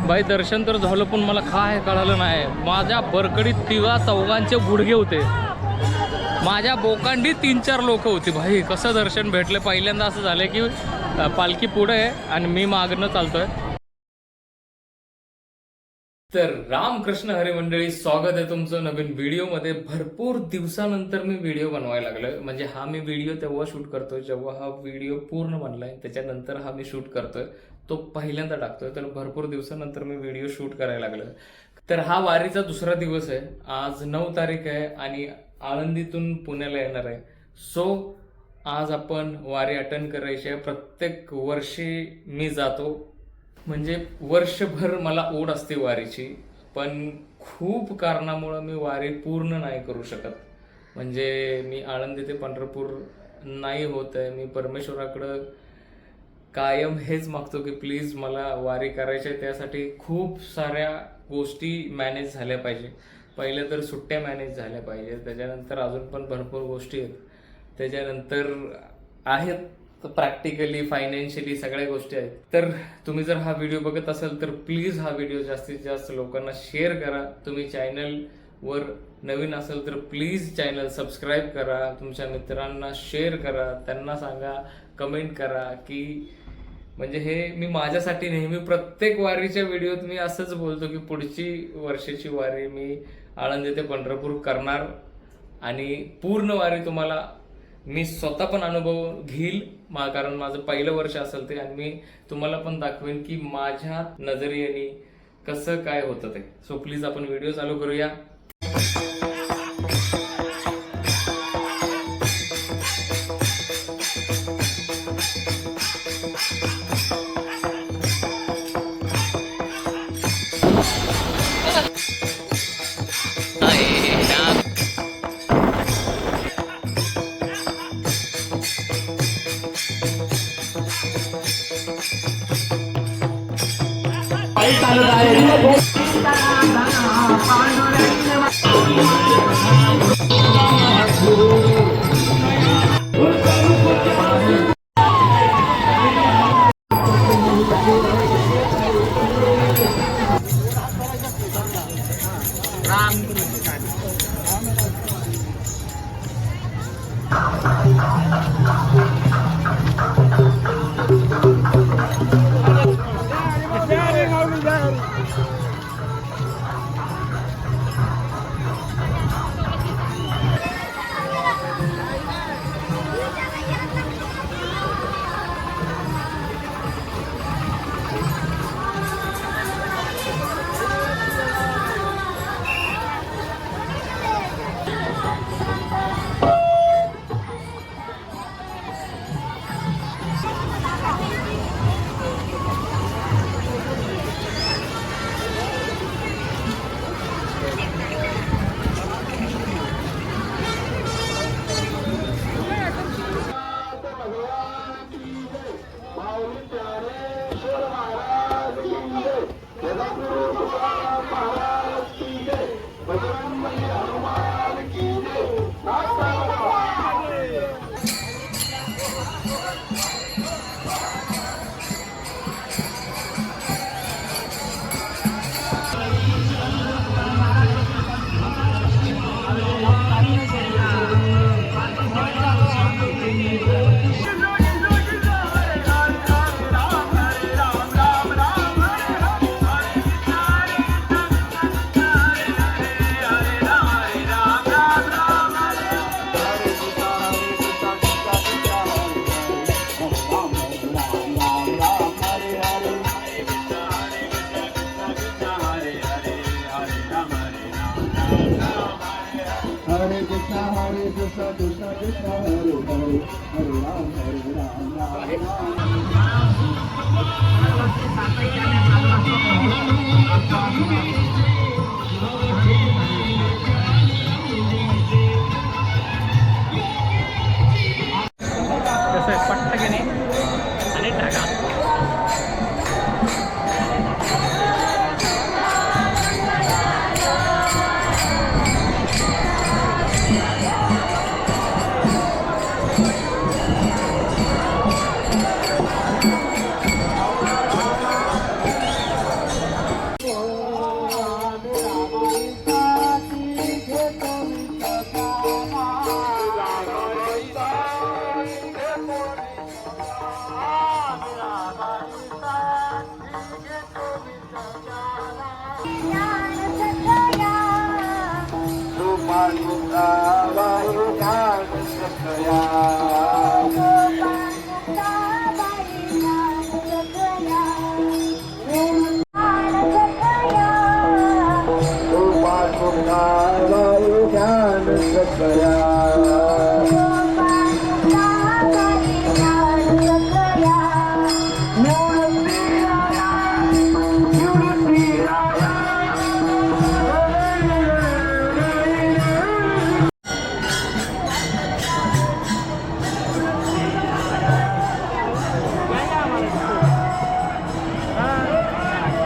बाई दर्शन तर झालं पण मला काय कळालं नाही. माझ्या बरकडीत तिघा चौघांचे गुडघे होते, माझ्या बोकांडी 3-4 लोक होती. भाई कसं दर्शन भेटलं. पहिल्यांदा असं झालं की पालखी पुढे आहे आणि मी मागणं चालतोय. तर रामकृष्ण हरी मंडळी, स्वागत आहे तुमचं नवीन व्हिडिओमध्ये. भरपूर दिवसानंतर मी व्हिडिओ बनवायला लागलोय. म्हणजे हा मी व्हिडिओ तेव्हा शूट करतोय जेव्हा हा व्हिडिओ पूर्ण बनलाय, त्याच्यानंतर हा मी शूट करतोय, तो पहिल्यांदा टाकतोय. तर भरपूर दिवसानंतर मी व्हिडिओ शूट करायला लागलोय. तर हा वारीचा दुसरा दिवस आहे. आज 9 तारीख आहे आणि आळंदीतून पुण्याला येणार आहे. सो आज आपण वारी अटेंड करायची आहे. प्रत्येक वर्षी मी जातो, म्हणजे वर्षभर मला ओढ असते वारीची, पण खूप कारणामुळं मी वारी पूर्ण नाही करू शकत. म्हणजे मी आळंदी ते पंढरपूर नाही होत आहे. मी परमेश्वराकडं कायम हेच मागतो की प्लीज मला वारी करायची आहे. त्यासाठी खूप साऱ्या गोष्टी मॅनेज झाल्या पाहिजे. पहिल्या तर सुट्ट्या मॅनेज झाल्या पाहिजे, त्याच्यानंतर अजून पण भरपूर गोष्टी आहेत, त्याच्यानंतर आहेत प्रॅक्टिकली फायनान्शियली सगळ्या गोष्टी आहेत. तर तुम्ही जर हा व्हिडिओ बघत असाल तर प्लीज हा व्हिडिओ जास्तीत जास्त लोकांना शेअर करा. तुम्ही चॅनलवर नवीन असेल तर प्लीज चॅनल सबस्क्राईब करा, तुमच्या मित्रांना शेअर करा, त्यांना सांगा, कमेंट करा की म्हणजे हे मी माझ्यासाठी नेहमी प्रत्येक वारीच्या व्हिडिओत मी असंच बोलतो की पुढची वर्षाची वारी मी आळंदी ते पंढरपूर करणार आणि पूर्ण वारी तुम्हाला मी स्वतः पण अनुभव घेईल, कारण माझं पहिलं वर्ष असेल ते, आणि मी तुम्हाला पण दाखवेन की माझ्या नजरेने कसं काय होतं ते. सो प्लीज आपण व्हिडिओ चालू करूया.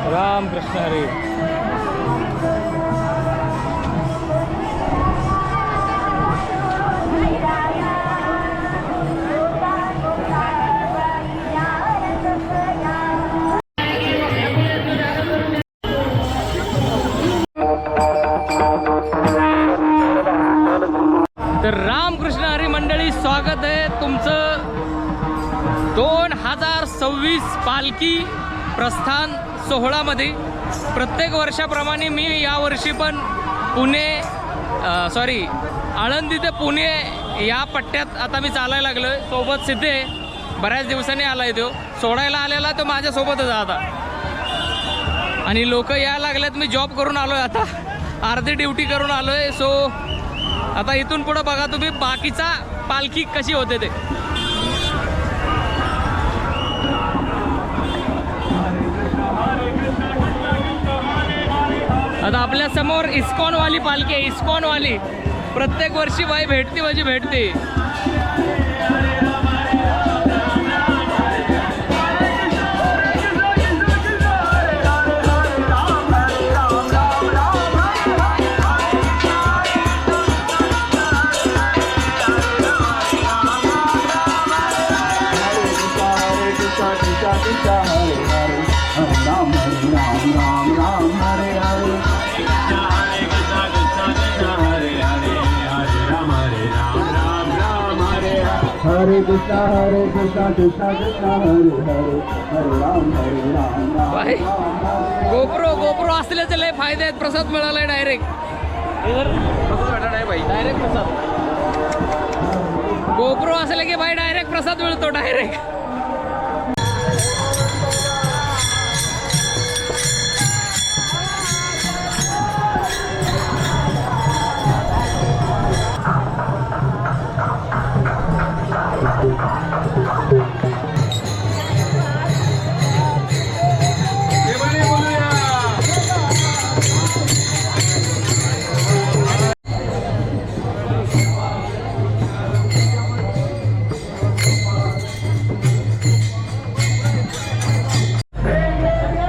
राम कृष्ण हरी. तर रामकृष्ण हरी मंडळी, स्वागत आहे तुमचं 2026 पालखी प्रस्थान सोहळामध्ये. प्रत्येक वर्षाप्रमाणे मी यावर्षी पण आळंदी ते पुणे या पट्ट्यात आता मी चालायला लागलो आहे. सोबत सिद्धे बऱ्याच दिवसांनी आला आहे, तो सोडायला आलेला तो माझ्यासोबतच आता. आणि लोक यायला लागलेत, मी जॉब करून आलो आहे आता, अर्धी ड्युटी करून आलो आहे. सो आता इथून पुढं बघा तुम्ही बाकीचा पालखी कशी होते ते. आता आपल्या समोर इस्कॉनवाली पालखी आहे, इस्कॉनवाली. प्रत्येक वर्षी बाई भेटते म्हणजे भेटते. हरे कृष्णा कृष्णा कृष्णा हरे हरे हरे राम बाई गोप्रो असल्याचे लय फायदे आहेत. प्रसाद मिळालाय डायरेक्ट. डायरेक्ट प्रसाद गोप्रो असले की बाई डायरेक्ट प्रसाद मिळतो डायरेक्ट.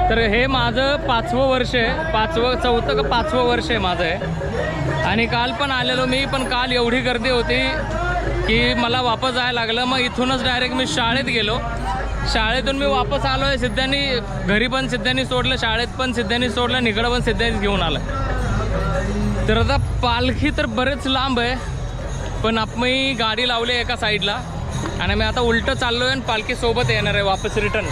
तर हे माझं 5वं वर्ष आहे, चौथं का 5वं वर्ष आहे माझं आहे. आणि काल पण आलेलो मी, पण काल एवढी गर्दी होती की मला वापस जायला लागलं. मग इथूनच डायरेक्ट मी शाळेत गेलो. शाळेतून मी वापस आलो आहे. सिद्धांनी घरी पण सिद्धांनी सोडलं, शाळेत पण सिद्धांनी सोडलं, निकडं पण सिद्धांनीच घेऊन आलं. तर आता पालखी तर बरेच लांब आहे, पण मी गाडी लावली एका साईडला आणि मी आता उलटं चाललो आहे आणि पालखी सोबत येणार आहे वापस रिटर्न.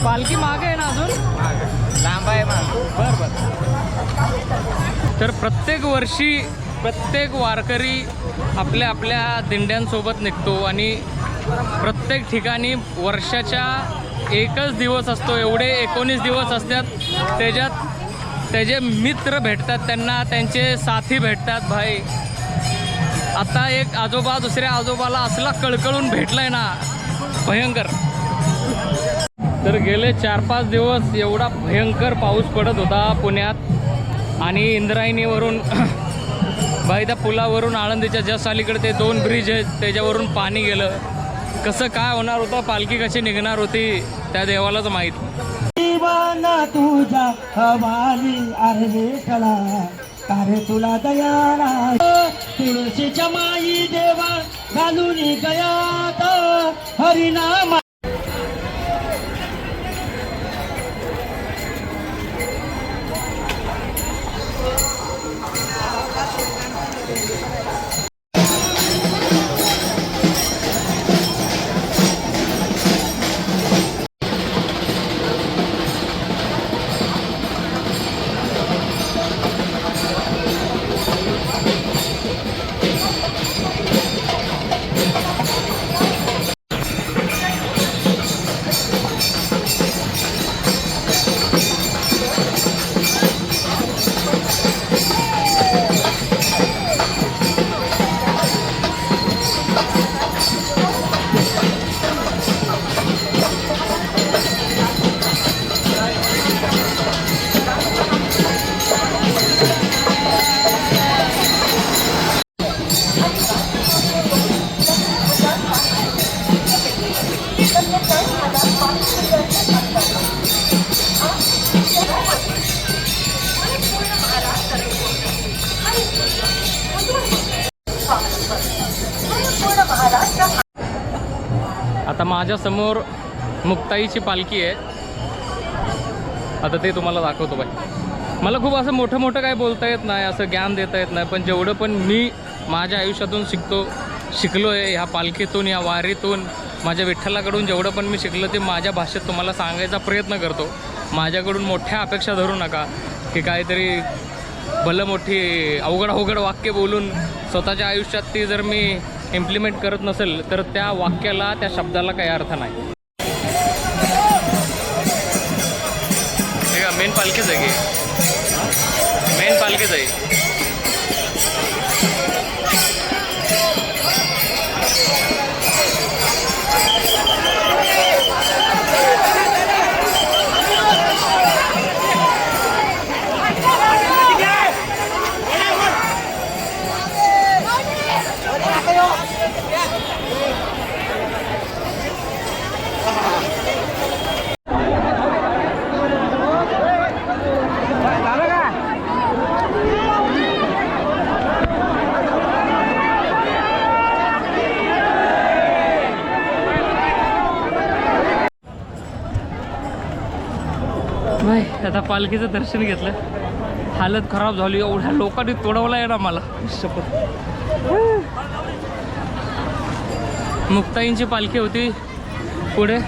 पालखी मागे आहे ना, अजून लांब आहे. बरं. तर प्रत्येक वर्षी प्रत्येक वारकरी आपल्या आपल्या दिंड्यांसोबत निघतो आणि प्रत्येक ठिकाणी वर्षाच्या एकच दिवस असतो. एवढे 19 दिवस असतात. त्याच्यात त्याचे मित्र भेटतात, त्यांना त्यांचे साथी भेटतात. भाई आता एक आजोबा दुसऱ्या आजोबाला असला कळकळून भेटलाय ना, भयंकर. तर गेले 4-5 दिवस एवढा भयंकर पाऊस पडत होता पुण्यात. आणि इंद्रायणीवरून भाई त्या पुलावरून आळंदीच्या जस्ट अलीकडे ते 2 ब्रिज आहेत, त्याच्यावरून पाणी गेलं. कसं काय होणार होतं, पालखी कशी निघणार होती, त्या देवालाच माहीत. तुझा हवाली आहे कला कारे तुला दयाला तुळशीच्या माई देवा घालून गयात हरिनाम. माझ्यासमोर मुक्ताईची पालखी आहे. आता ते तुम्हाला दाखवतो बाई. मला खूप असं मोठं काय बोलता येत नाही, असं ज्ञान देता येत नाही, पण जेवढं पण मी माझ्या आयुष्यातून शिकलो आहे ह्या पालखीतून, या वारीतून, माझ्या विठ्ठलाकडून जेवढं पण मी शिकलो ते माझ्या भाषेत तुम्हाला सांगायचा प्रयत्न करतो. माझ्याकडून मोठ्या अपेक्षा धरू नका की काहीतरी भलं मोठी अवघड वाक्य बोलून स्वतःच्या आयुष्यात ती जर मी इम्प्लिमेंट करत नसेल तर त्या वाक्याला, त्या शब्दाला काही अर्थ नाही. हे का मेन पालखीच आहे की मेन पालखीच आहे. नाही आता पालखीचं दर्शन घेतलं, हालत खराब झाली. एवढ्या लोकांनी तोडवलं आहे ना मला शपथ. मुक्ताईंची पालखी होती पुढे,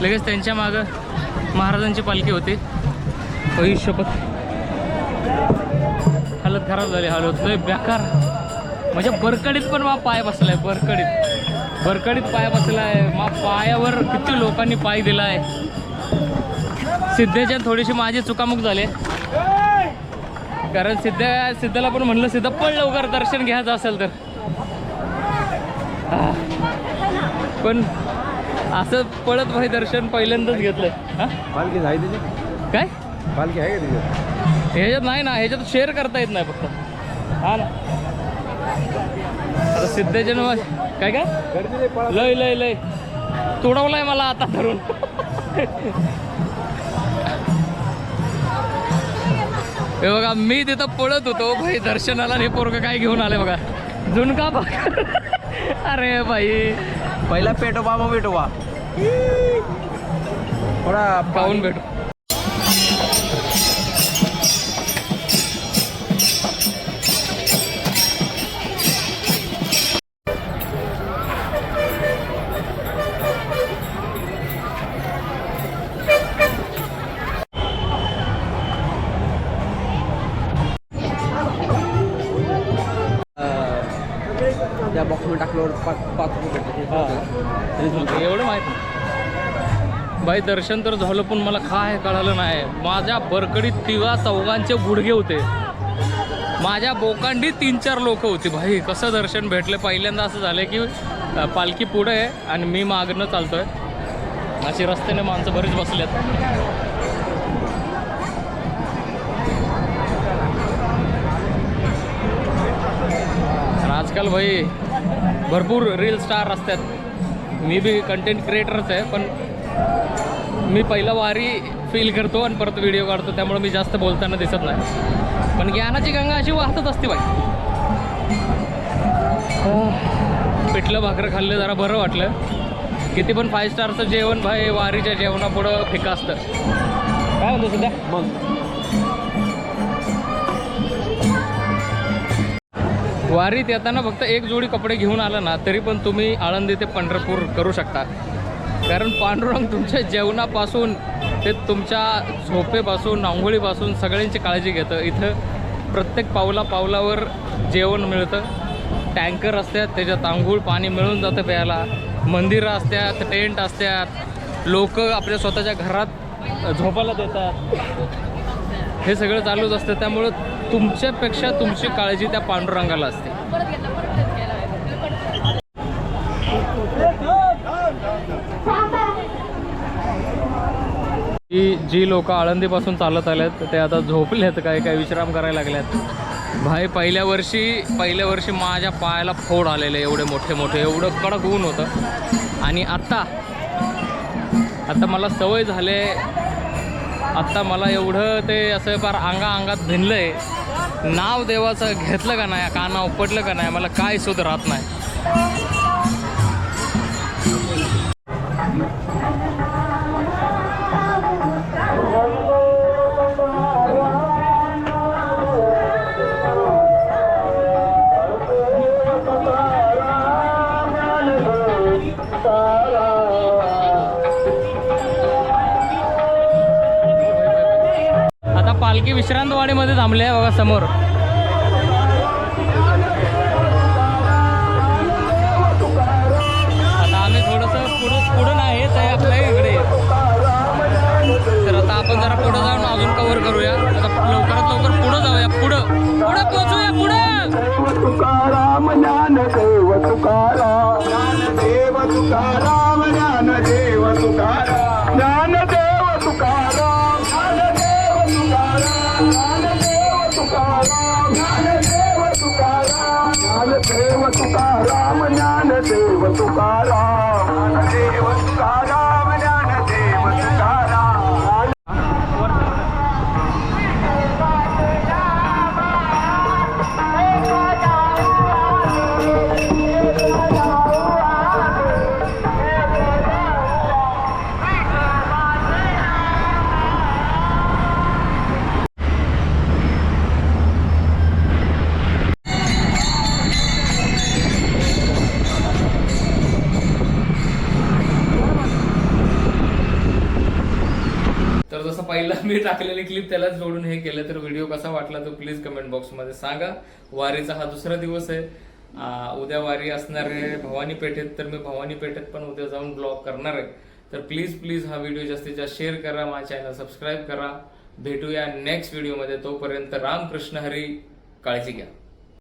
लगेच त्यांच्या मागं महाराजांची पालखी होती. होई शपथ, हालत खराब झाली. हालत लय बेकार. म्हणजे बरकडीत पण मा पाय बसलाय, बरकडीत पाय बसलाय. मा पायावर किती लोकांनी पाय दिलाय. सिद्धेच्या थोडीशी माझी चुकामुक झाले, कारण सिद्धाला पण म्हणलं सिद्धा पण लवकर दर्शन घ्यायचं असेल तर, पण असं पळत भाई दर्शन पहिल्यांदाच घेतलंय. पालखी आहे तिथे? काय पालखी आहे का तिथे? ह्याच्यात नाही ना, ह्याच्यात शेअर करता येत नाही फक्त. हा ना, आता सिद्धेच्या नाव काय काय लय तोडवलाय मला आता धरून. हे बघा, मी तिथं पळत होतो भाई दर्शनाला, हे पोरगं काय घेऊन आले बघा, झुणका भाकर. अरे भाई, पहिला पेटोबा मग भेटोबा थोडा पाहून भेटू. त्या बॉक्समध्ये टाकल्यावर 5 रुपये भेटते. एवढं माहीत नाही बाई. दर्शन तर झालं पण मला काय कळालं नाही. माझ्या बरकडीत तिघा चौघांचे गुडघे होते, माझ्या बोकांडी 3-4 लोक होती भाई. कसं दर्शन भेटलं. पहिल्यांदा असं झालं की पालखी पुढे आहे आणि मी मागणं चालतोय, अशी रस्त्याने माणसं बरीच बसल्यात. आजकाल भाई भरपूर रील स्टार असतात. मी बी कंटेंट क्रिएटरच आहे, पण मी पहिला वारी फील करतो आणि परत व्हिडिओ काढतो, त्यामुळे मी जास्त बोलताना दिसत नाही. पण ज्ञानाची गंगा अशी वाहतच असते बाई. पिठलं भाकरं खाल्लं, जरा बरं वाटलं. किती पण 5 स्टारचं जेवण भाई वारीच्या जेवणापुढं फिका असतं. काय म्हणतो सध्या मग वारीत येताना फक्त एक जोडी कपडे घेऊन आला ना तरी पण तुम्ही आळंदी ते पंढरपूर करू शकता. कारण पांडुरंग तुमच्या जेवणापासून ते तुमच्या झोपेपासून, आंघोळीपासून सगळ्यांची काळजी घेतं. इथं प्रत्येक पावलावर जेवण मिळतं. टँकर असतात, त्याच्यात आंघोळ पाणी मिळून जातं प्यायला. मंदिरं असतात, टेंट असतात, लोक आपल्या स्वतःच्या घरात झोपायला देतात. हे सगळं चालूच असतं. त्यामुळं तुमच्यापेक्षा तुमची काळजी त्या पांडुरंगाला असते. जी लोक आळंदीपासून चालत आल्यात ते आता झोपलेत, काय विश्राम करायला लागल्यात. भाई पहिल्या वर्षी माझ्या पायाला फोड आलेले, एवढे मोठे, एवढं कडक ऊन होतं. आणि आता मला सवय झाले. आत्ता मला एवढं ते असं फार अंगात भिनलंय. नाव देवाचं घेतलं का नाही, का नाव पडलं का नाही, मला काय सुद्धा राहत नाही. पालखी विश्रांतवाडीमध्ये थांबले आहे बघा समोर. आता आम्ही थोडंसं पुढं नाही आहे आपल्या इकडे. तर आता आपण जरा पुढं जाऊन अजून कव्हर करूया. आता लवकरात लवकर पुढं जाऊया. पुढं पोहोचूया. पुढं तुकाराम ज्ञानदेव तुकाराम ज्ञानदेव तुकाराम ज्ञानदेव तुकाराम ज्ञानदेव तुकाराम ज्ञानदेव तुकाराम ज्ञानदेव तुकाराम ज्ञानदेव तुकाराम ज्ञानदेव तुकाराम ज्ञानदेव तुकाराम ज्ञानदेव तुकाराम ज्ञानदेव तुकाराम. तर जसं पहिला मी टाकलेली क्लिप त्यालाच जोडून हे केलं. तर व्हिडिओ कसा वाटला तो प्लीज कमेंट बॉक्समध्ये सांगा. वारीचा हा दुसरा दिवस आहे. उद्या वारी असणार आहे भवानी पेठेत. तर मी भवानी पेठेत पण उद्या जाऊन ब्लॉग करणार आहे. तर प्लीज हा व्हिडिओ जास्तीत जास्त शेअर करा. माझ्या चॅनल सबस्क्राईब करा. भेटूया नेक्स्ट व्हिडिओमध्ये. तोपर्यंत रामकृष्ण हरी. काळजी घ्या.